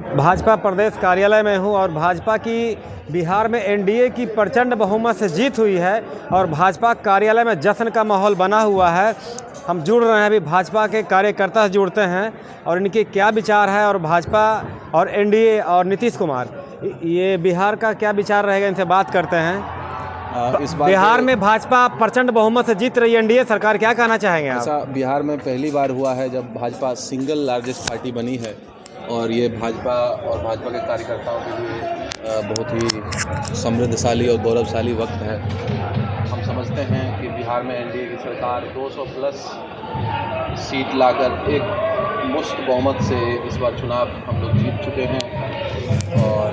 भाजपा प्रदेश कार्यालय में हूं और भाजपा की बिहार में एनडीए की प्रचंड बहुमत से जीत हुई है और भाजपा कार्यालय में जश्न का माहौल बना हुआ है। हम जुड़ रहे हैं, अभी भाजपा के कार्यकर्ता से जुड़ते हैं और इनके क्या विचार है और भाजपा और एनडीए और नीतीश कुमार ये बिहार का क्या विचार रहेगा, इनसे बात करते हैं। इस बार बिहार में भाजपा प्रचंड बहुमत से जीत रही है, एनडीए सरकार, क्या कहना चाहेंगे आप? ऐसा बिहार में पहली बार हुआ है जब भाजपा सिंगल लार्जेस्ट पार्टी बनी है और ये भाजपा और भाजपा के कार्यकर्ताओं के लिए बहुत ही समृद्धशाली और गौरवशाली वक्त है। हम समझते हैं कि बिहार में एनडीए की सरकार 200 प्लस सीट लाकर एक मुश्त बहुमत से इस बार चुनाव हम लोग जीत चुके हैं और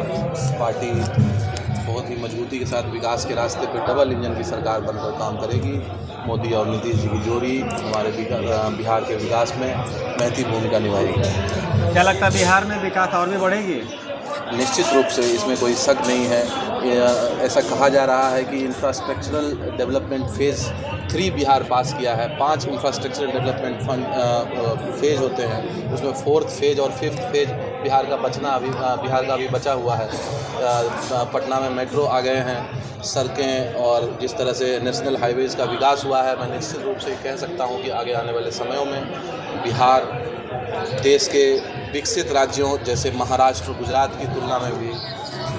पार्टी बहुत ही मजबूती के साथ विकास के रास्ते पर डबल इंजन की सरकार बनकर काम करेगी। मोदी और नीतीश जी की जोड़ी हमारे बिहार के विकास में महती भूमिका निभाएगी। क्या लगता है बिहार में विकास और भी बढ़ेगी? निश्चित रूप से, इसमें कोई शक नहीं है। ऐसा कहा जा रहा है कि इंफ्रास्ट्रक्चरल डेवलपमेंट फेज़ 3 बिहार पास किया है। 5 इंफ्रास्ट्रक्चरल डेवलपमेंट फंड फेज़ होते हैं, उसमें 4th फेज़ और 5th फेज़ बिहार का अभी बचा हुआ है। पटना में मेट्रो आ गए हैं, सड़कें और जिस तरह से नेशनल हाईवेज़ का विकास हुआ है, मैं निश्चित रूप से कह सकता हूं कि आगे आने वाले समयों में बिहार देश के विकसित राज्यों जैसे महाराष्ट्र, गुजरात की तुलना में भी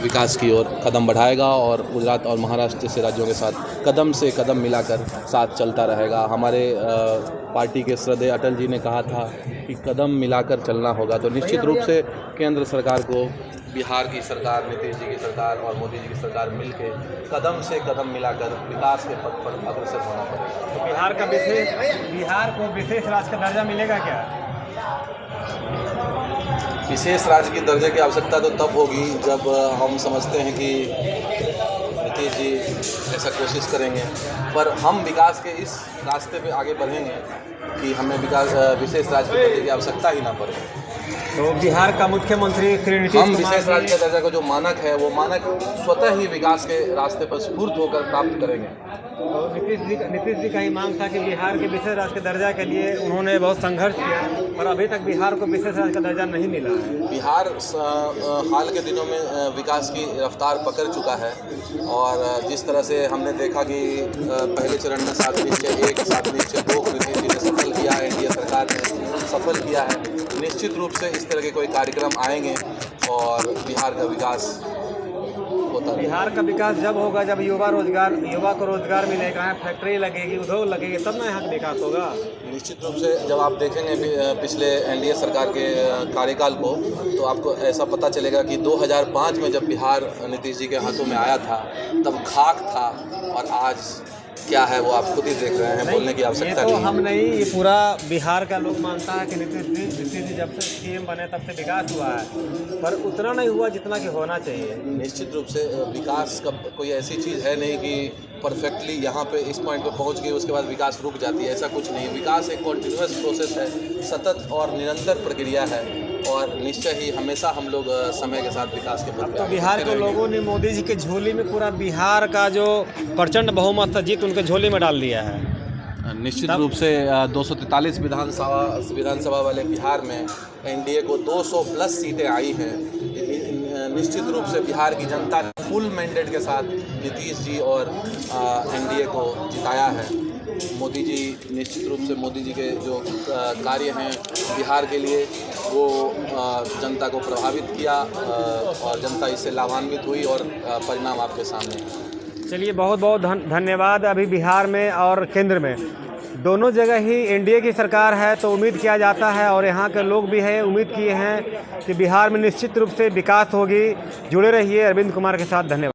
विकास की ओर कदम बढ़ाएगा और गुजरात और महाराष्ट्र जैसे राज्यों के साथ कदम से कदम मिलाकर साथ चलता रहेगा। हमारे पार्टी के श्रद्धेय अटल जी ने कहा था कि कदम मिलाकर चलना होगा, तो निश्चित रूप से केंद्र सरकार को बिहार की सरकार, नीतीश जी की सरकार और मोदी जी की सरकार मिलके कदम से कदम मिलाकर विकास के पथ पर अग्रसर होना पड़ेगा। तो बिहार को विशेष राज्य का दर्जा मिलेगा क्या? विशेष राज्य की दर्जे की आवश्यकता तो तब होगी जब हम समझते हैं कि नीतीश जी ऐसा कोशिश करेंगे, पर हम विकास के इस रास्ते पे आगे बढ़ेंगे कि हमें विशेष राज्य के दर्जे की आवश्यकता ही ना पड़े। तो बिहार का मुख्यमंत्री हम विशेष राज्य के दर्जा का जो मानक है वो मानक स्वतः ही विकास के रास्ते पर स्फूर्त होकर प्राप्त करेंगे। तो नीतीश जी का ही मांग था कि बिहार के विशेष राज्य के दर्जा के लिए उन्होंने बहुत संघर्ष किया पर अभी तक बिहार को विशेष राज्य का दर्जा नहीं मिला है। बिहार हाल के दिनों में विकास की रफ्तार पकड़ चुका है और जिस तरह से हमने देखा कि पहले चरण में 7/1, 7/2 को नीतीश जी ने सफल किया है, एनडीए सरकार ने सफल किया है। निश्चित रूप से इस तरह के कोई कार्यक्रम आएंगे और बिहार का विकास होता है। बिहार का विकास जब होगा जब युवा को रोजगार मिलेगा, फैक्ट्री लगेगी, उद्योग लगेगी, तब ना यहाँ का विकास होगा। निश्चित रूप से जब आप देखेंगे पिछले एनडीए सरकार के कार्यकाल को तो आपको ऐसा पता चलेगा कि 2005 में जब बिहार नीतीश जी के हाथों में आया था तब खाक था और आज क्या है वो आप खुद ही देख रहे हैं, बोलने की आवश्यकता नहीं। हम नहीं, ये पूरा बिहार का लोग मानता है कि नीतीश जी जब से सीएम बने तब से विकास हुआ है, पर उतना नहीं हुआ जितना कि होना चाहिए। निश्चित रूप से विकास का कोई ऐसी चीज़ है नहीं कि परफेक्टली यहाँ पे इस पॉइंट पे पहुँच गई उसके बाद विकास रुक जाती है, ऐसा कुछ नहीं। विकास एक कॉन्टिन्यूस प्रोसेस है, सतत और निरंतर प्रक्रिया है और निश्चय ही हमेशा हम लोग समय के साथ विकास के अब तो बिहार के लोगों ने मोदी जी के झोली में पूरा बिहार का जो प्रचंड बहुमत था जीत उनके झोली में डाल दिया है। निश्चित रूप से 243 विधानसभा वाले बिहार में एनडीए को 200 प्लस सीटें आई हैं। निश्चित रूप से बिहार की जनता ने फुल मैंडेट के साथ नीतीश जी और एनडीए को जिताया है। मोदी जी, निश्चित रूप से मोदी जी के जो कार्य हैं बिहार के लिए वो जनता को प्रभावित किया और जनता इससे लाभान्वित हुई और परिणाम आपके सामने है। चलिए, बहुत बहुत धन्यवाद। अभी बिहार में और केंद्र में दोनों जगह ही एनडीए की सरकार है, तो उम्मीद किया जाता है और यहाँ के लोग भी हैं उम्मीद किए हैं कि बिहार में निश्चित रूप से विकास होगी। जुड़े रहिए अरविंद कुमार के साथ। धन्यवाद।